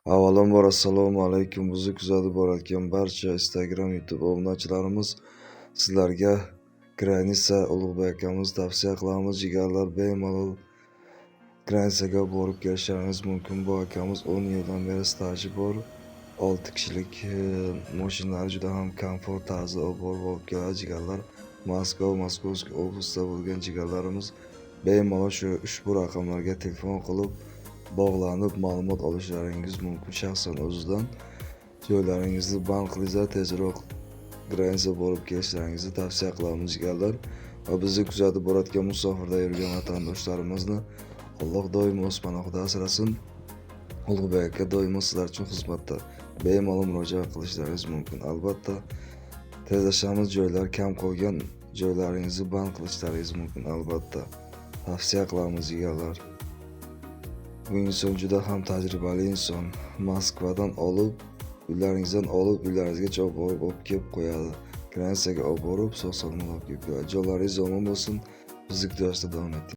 Avvalambor assalomu alaykum. Bizni kuzatib borayotgan barcha Instagram, YouTube obunachilarimiz, sizlarga Granitsa Ulug'bek akamiz tavsiya qilamiz. Jigarlar, bemalol Granitsaga borib kelishlaringiz mumkin. Bu akamiz 10 yildan beri staji bor. 6 kishilik mashinalar juda ham komfort tarzda olib keladi. Jigarlar, Moskovskiy ofisda bo'lgan jigarlarimiz bemalol ushbu raqamlarga telefon qilib bog'lanib ma'lumot olishlaringiz mumkin. Shaxsan o'zidan joylaringizni band qilinglar, tezroq Granitsa borib kelishlaringizni tavsiya qilamiz jigarlar. Va bizni kuzatib borayotgan musofirda yurgan vatandoshlarimizni Alloh doimo o'z panohida asrasin. Ulug'bek aka doimo sizlar uchun xizmatda. Bemalol murojaat qilishlaringiz mumkin. Albatta tezlashamiz, joylar kam qolgan joylaringizni band qilishlaringiz mumkin. Albatta tavsiya qilamiz jigarlar. Bu inson juda ham tajribali inson. Moskvadan olib, uylaringizgacha olib kelib qo'yadi. Granitsaga olib borib, sog'-salomat olib kelib qo'yadi. Joylaringiz omon bo'lsin. Bizni kuzatishda davom eting.